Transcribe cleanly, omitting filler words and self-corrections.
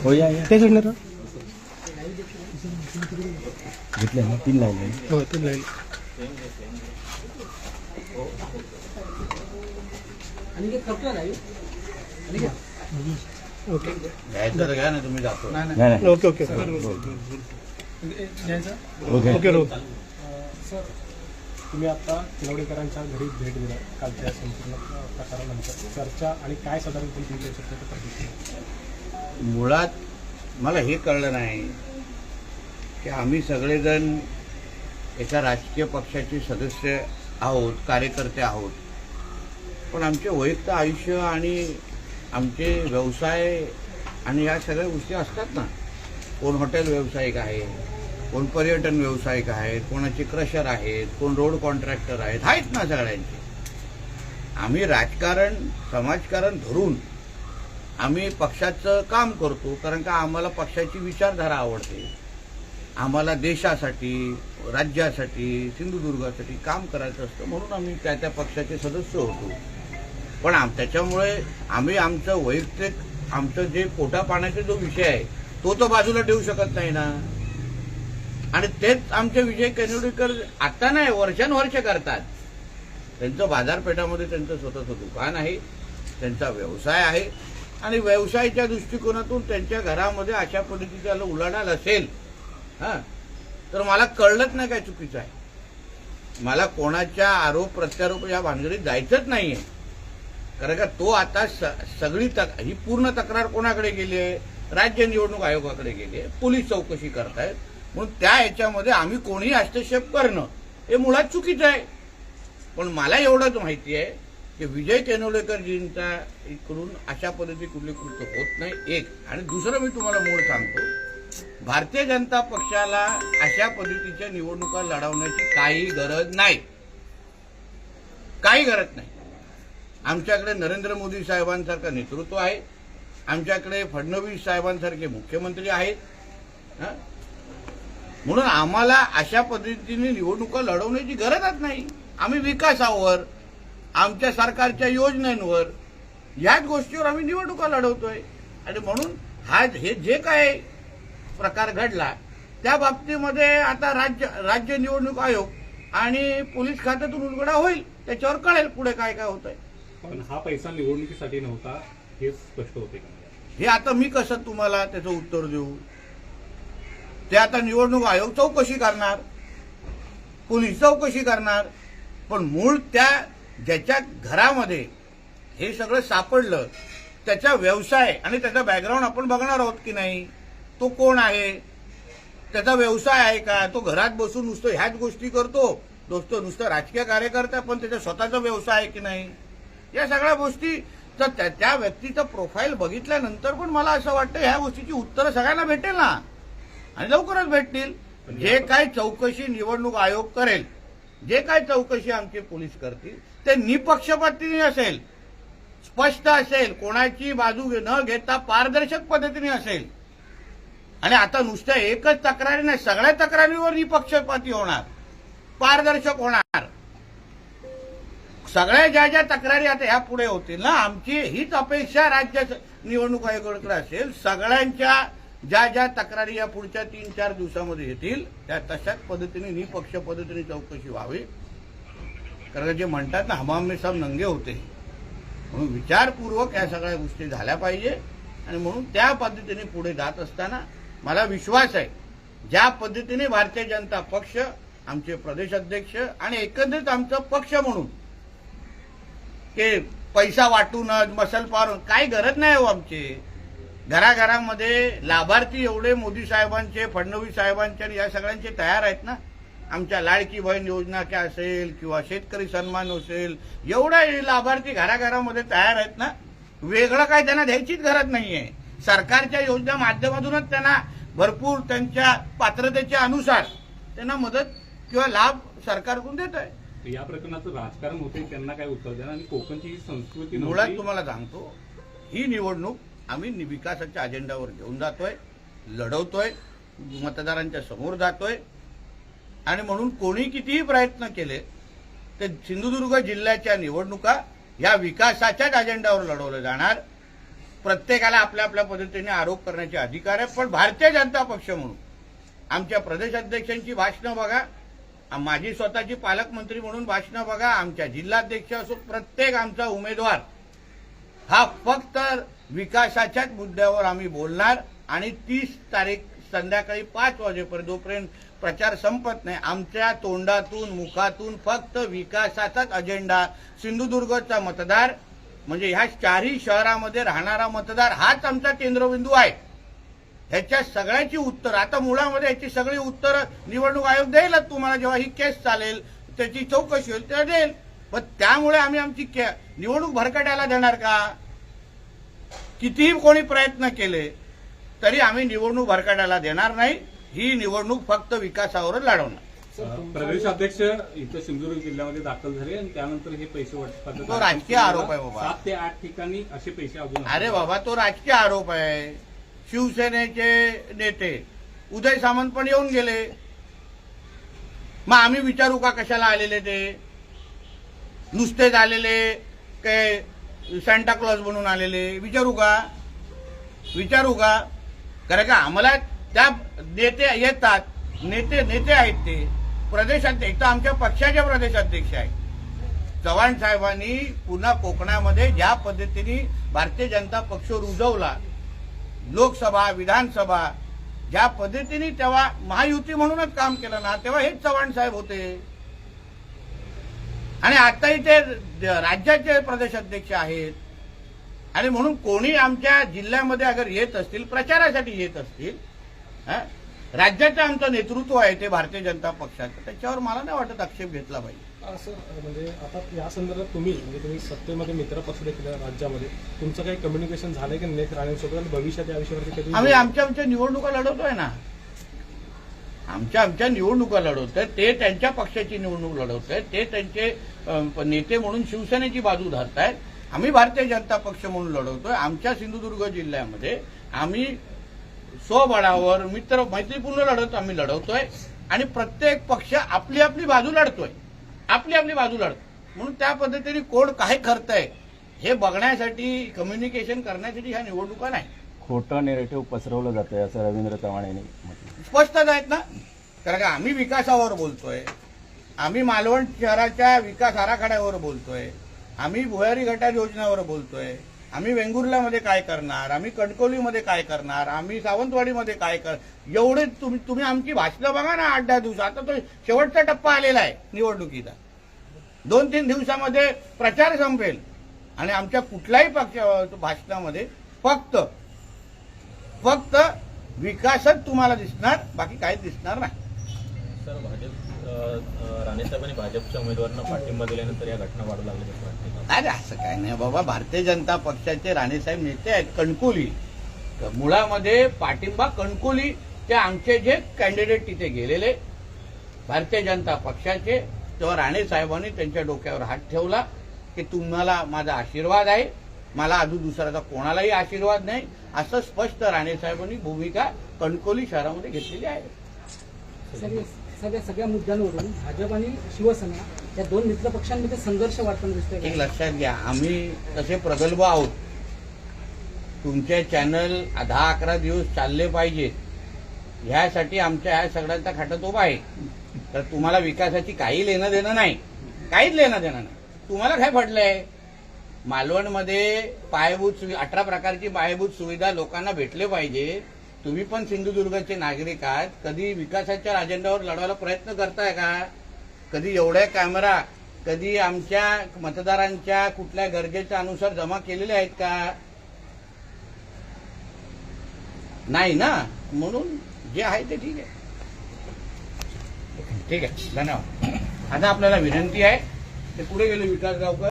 हो या घेतले ना 3 लाईन हो 3 लाईन ओके घ्या ना तुम्ही जातो नाही ओके ओके ओके सर तुम्ही आता तिलवडेकरांच्या घरी भेट दिला कालच्या संपूर्ण प्रकारानंतर चर्चा आणि काय साधारणपणे तुमच्या चर्चेत मुळात मला हे कळलं नाही की आम्ही सगळेजण एका राजकीय पक्षाचे सदस्य आहोत, कार्यकर्ते आहोत, पण आमचे वैयक्तिक आयुष्य आणि आमचे व्यवसाय आणि या सगळ्या गोष्टी असतात ना. कोण हॉटेल व्यावसायिक आहे, कोण पर्यटन व्यावसायिक आहेत, कोणाचे क्रशर आहेत, कोण रोड कॉन्ट्रॅक्टर आहेत ना सगळ्यांचे. आम्ही राजकारण समाजकारण धरून आम्ही पक्षाचं काम करतो, कारण का आम्हाला पक्षाची विचारधारा आवडते. आम्हाला देशासाठी, राज्यासाठी, सिंधुदुर्गासाठी काम करायचं असतं, म्हणून आम्ही त्या पक्षाचे सदस्य होतो. पण त्याच्यामुळे आम्ही आमचं वैयक्तिक आमचं जे पोटा पाण्याचा जो विषय आहे तो बाजूला ठेवू शकत नाही ना. आणि तेच आमचे विजय केनोडीकर आता नाही वर्षानुवर्ष करतात. त्यांचं बाजारपेठामध्ये त्यांचं स्वतःचं दुकान आहे, त्यांचा व्यवसाय आहे आणि व्यवसायाच्या दृष्टिकोनातून त्यांच्या घरामध्ये अशा पद्धतीचा उलाढाल असेल तर मला कळलंच नाही काय चुकीचं आहे. मला कोणाच्या आरोप प्रत्यारोप या भानगडीत जायचंच नाहीये, कारण का तो आता सगळी ही पूर्ण तक्रार कोणाकडे गेली आहे, राज्य निवडणूक आयोगाकडे गेली आहे, पोलीस चौकशी करतायत. म्हणून त्या याच्यामध्ये आम्ही कोणीही हस्तक्षेप करणं हे मुळात चुकीचं आहे. पण मला एवढंच माहिती आहे की विजय केनोलेकरजींच्या इकडून अशा पद्धती कुठली कृत्य होत नाही, एक. आणि दुसरं मी तुम्हाला मूळ सांगतो, भारतीय जनता पक्षाला अशा पद्धतीच्या निवडणुका लढवण्याची काही गरज नाही, काही गरज नाही. आमच्याकडे नरेंद्र मोदी साहेबांसारखं नेतृत्व आहे, आमच्याकडे फडणवीस साहेबांसारखे मुख्यमंत्री आहेत. म्हणून आम्हाला अशा पद्धतीने निवडणुका लढवण्याची गरजच नाही. आम्ही विकासावर, आमच्या सरकारच्या योजनांवर, याच गोष्टीवर आम्ही निवडणुका लढवतोय. आणि म्हणून हे जे काय प्रकार घडला त्या बाबतीमध्ये आता राज्य निवडणूक आयोग आणि पोलीस खात्यातून उलगडा होईल, त्याच्यावर कळेल पुढे काय काय होतंय. पण हा पैसा निवडणुकीसाठी नव्हता हे स्पष्ट होते का? हे आता मी कसं तुम्हाला त्याचं उत्तर देऊ? ते आता निवडणूक आयोग चौकशी करणार, पोलीस चौकशी करणार. पण मूळ त्या ज्याच्या घरामध्ये हे सगळं सापडलं त्याचा व्यवसाय आणि त्याचा बॅकग्राऊंड आपण बघणार आहोत की नाही. तो कोण आहे, त्याचा व्यवसाय आहे का, तो घरात बसून नुसतं ह्याच गोष्टी करतो, नुसतं राजकीय कार्यकर्ता, पण त्याचा स्वतःचा व्यवसाय आहे की नाही. या सगळ्या गोष्टी तर त्या व्यक्तीचं प्रोफाईल बघितल्यानंतर पण मला असं वाटतं ह्या गोष्टीची उत्तरं सगळ्यांना भेटेल ना, आणि लवकरच भेटतील. जे काय चौकशी निवडणूक आयोग करेल, जे काय चौकशी आमचे पोलीस करतील ते निपक्षपातीने असेल, स्पष्ट असेल, कोणाची बाजू न घेता पारदर्शक पद्धतीने असेल. आणि आता नुसत्या एकच तक्रारी नाही, सगळ्या तक्रारीवर निपक्षपाती होणार, पारदर्शक होणार. सगळ्या ज्या तक्रारी आता ह्या पुढे होतील ना, आमची हीच अपेक्षा राज्य निवडणूक आयोगाकडे असेल. सगळ्यांच्या ज्या तक्रारी या पुढच्या 3-4 दिवसामध्ये येतील त्या तशाच पद्धतीने निपक्ष पद्धतीने चौकशी व्हावी. कारण जे म्हणतात ना हमाम में सब नंगे होते, म्हणून विचारपूर्वक या सगळ्या गोष्टी झाल्या पाहिजे. आणि म्हणून त्या पद्धतीने पुढे जात असताना मला विश्वास आहे ज्या पद्धतीने भारतीय जनता पक्ष, आमचे प्रदेश अध्यक्ष आणि एकंदरीत आमचा पक्ष म्हणून की पैसा वाटूनच मसल पारून काही गरज नाही हो. आमचे घराघरामध्ये लाभार्थी एवढे मोदी साहेबांचे, फडणवीस साहेबांचे आणि या सगळ्यांचे तयार आहेत ना. आमच्या लाडकी बहीण योजना काय असेल किंवा शेतकरी सन्मान असेल, एवढे लाभार्थी घराघरामध्ये तयार आहेत ना. वेगळं काय त्यांना द्यायचीच गरज नाहीये. सरकारच्या योजना माध्यमातूनच त्यांना भरपूर त्यांच्या पात्रतेच्या अनुसार त्यांना मदत किंवा लाभ सरकारकडून देत आहे. या प्रकरणाचं राजकारण होते त्यांना काय उत्तर द्या आणि कोकणची ही संस्कृती मुळात नव्हती. तुम्हाला सांगतो, ही निवडणूक आम्ही विकासाच्या अजेंडावर घेऊन जातोय, लढवतोय, मतदारांच्या समोर जातोय आणि म्हणून कोणी कितीही प्रयत्न केले तर सिंधुदुर्ग जिल्ह्याच्या निवडणुका या विकासाच्याच अजेंडावर लढवल्या जाणार. प्रत्येकाला आपल्या आपल्या पद्धतीने आरोप करण्याचे अधिकार आहे, पण भारतीय जनता पक्ष म्हणून आमच्या प्रदेशाध्यक्षांची भाषणं बघा, माझी स्वतःची पालकमंत्री म्हणून भाषणं बघा, आमच्या जिल्हाध्यक्ष असो, प्रत्येक आमचा उमेदवार हा फक्त विकासाच्याच मुद्द्यावर आम्ही बोलणार आणि 30 तारीख संध्याकाळी 5 वाजेपर्यंत जोपर्यंत प्रचार संपत नाही आमच्या तोंडातून मुखातून फक्त विकासाचाच अजेंडा. सिंधुदुर्गचा मतदार म्हणजे ह्या 4ही शहरामध्ये राहणारा मतदार हाच आमचा केंद्रबिंदू आहे. ह्याच्या सगळ्याची उत्तर आता मुळामध्ये ह्याची सगळी उत्तर निवडणूक आयोग देईलच तुम्हाला. जेव्हा ही केस चालेल त्याची चौकशी होईल तेव्हा देईल. पण त्यामुळे आम्ही आमची निवडणूक भरकटायला देणार का? कितीही कोणी प्रयत्न केले तरी आम्ही निवडणूक भरकटायला देणार नाही. ही निवडणूक फक्त विकासावरच लढवणार. प्रदेशाध्यक्ष इथं सिंधुदुर्ग जिल्ह्यामध्ये दाखल झाले आणि त्यानंतर हे पैसे वाटपाचा तो राजकीय आरोप आहे बाबा. 7 ते 8 ठिकाणी असे पैसे अजून. अरे बाबा, तो राजकीय आरोप आहे. शिवसेनेचे नेते उदय सामंत पण येऊन गेले. मग आम्ही विचारू का कशाला आलेले ते? नुसतेच आलेले काय सांता क्लॉज बनून आलेले? विचारू का? कारण का आम्हाला त्या नेते येतात, नेते आहेत ते प्रदेशाध्यक्ष, आमच्या पक्षाचे प्रदेशाध्यक्ष आहेत. चव्हाण साहेबांनी पुन्हा कोकणामध्ये ज्या पद्धतीने भारतीय जनता पक्ष रुजवला, लोकसभा विधानसभा ज्या पद्धतीने तेव्हा महायुती म्हणूनच काम केलं ना, तेव्हा हेच चव्हाण साहेब होते आणि आताही ते राज्याचे प्रदेशाध्यक्ष आहेत. आणि म्हणून कोणी आमच्या जिल्ह्यामध्ये अगर येत असतील, प्रचारासाठी येत असतील, राज्याचं आमचं नेतृत्व आहे ते भारतीय जनता पक्षाचं, त्याच्यावर मला नाही वाटत आक्षेप घेतला पाहिजे. सर म्हणजे आता या संदर्भात तुम्ही सत्तेमध्ये मित्र पक्ष देखील राज्यामध्ये तुमचं काही कम्युनिकेशन झालंय की निलेश राणेंसोबत आणि भविष्यात या विषयावरती कधी? आम्ही आमच्या निवडणुका लढवतोय ना, आमच्या निवडणुका लढवतोय. ते त्यांच्या पक्षाची निवडणूक लढवतोय, ते त्यांचे नेते म्हणून शिवसेनेची बाजू धरतायत. आम्ही भारतीय जनता पक्ष म्हणून लढवतोय. आमच्या सिंधुदुर्ग जिल्ह्यामध्ये आम्ही स्वबळावर मैत्रीपूर्ण लढत आम्ही लढवतोय आणि प्रत्येक पक्ष आपली आपली बाजू लढतोय, आपली बाजू लढतो. म्हणून त्या पद्धतीने कोण काय करतंय हे बघण्यासाठी, कम्युनिकेशन करण्यासाठी ह्या निवडणुका नाही. खोटं नेरेटिव्ह पसरवलं जातंय असं रवींद्र चव्हाण यांनी म्हटलं. स्पष्टच आहेत ना. कारण का आम्ही विकासावर बोलतोय, आम्ही मालवण शहराच्या विकास आराखड्यावर बोलतोय, आम्ही भुयारी गटार योजनेवर बोलतोय, आम्ही वेंगुर्ल्यामध्ये काय करणार, आम्ही कणकवलीमध्ये काय करणार, आम्ही सावंतवाडीमध्ये काय एवढे तुम्ही आमची भाषणं बघा ना. 8-10 दिवस आता तो शेवटचा टप्पा आलेला आहे निवडणुकीचा. 2-3 दिवसामध्ये प्रचार संपेल आणि आमच्या कुठल्याही पक्ष भाषणामध्ये फक्त विकासच तुम्हाला दिसणार, बाकी काहीच दिसणार नाही. सर, राणेसाहेबांनी भाजपच्या उमेदवारांना पाठिंबा दिल्यानंतर या घटना वाढू लागल्या असं वाटतं? अरे असं काय नाही बाबा. भारतीय जनता पक्षाचे राणेसाहेब नेते आहेत कणकोली, मुळामध्ये पाठिंबा कणकोली ते आमचे जे कॅन्डिडेट तिथे गेलेले भारतीय जनता पक्षाचे, तेव्हा राणेसाहेबांनी त्यांच्या डोक्यावर हात ठेवला की तुम्हाला माझा आशीर्वाद आहे, मला अजून दुसऱ्याचा कोणालाही आशीर्वाद नाही, असं स्पष्ट राणेसाहेबांनी भूमिका कणकोली शहरामध्ये घेतलेली आहे. सगळ्या मुद्द्यांवरून भाजप आणि शिवसेना या 2 मित्र पक्षांमध्ये संघर्ष वाढताना दिसतोय. एक लक्षात घ्या, आम्ही तसे प्रगल्भ आहोत. तुमचे चॅनल 10-11 दिवस चालले पाहिजे ह्यासाठी आमच्या ह्या सगळ्यांचा खाटात उभा आहे. तर तुम्हाला विकासाची काही लेणं देणं नाही, काहीच लेणं देणं नाही. तुम्हाला काय पडलंय? मालवणमध्ये 18 प्रकारची पायाभूत सुविधा लोकांना भेटले पाहिजे. तुम्ही पण सिंधुदुर्गचे नागरिक आहात. कधी विकासाच्या अजेंड्यावर लढवायला प्रयत्न करताय का? कधी एवढ्या कॅमेरा कधी आमच्या मतदारांच्या कुठल्या गरजेच्या अनुसार जमा केलेले आहेत का? नाही ना. म्हणून जे आहे ते ठीक आहे. ठीक आहे, धन्यवाद. आता आपल्याला विनंती आहे, ते पुढे गेले विकास गावकर.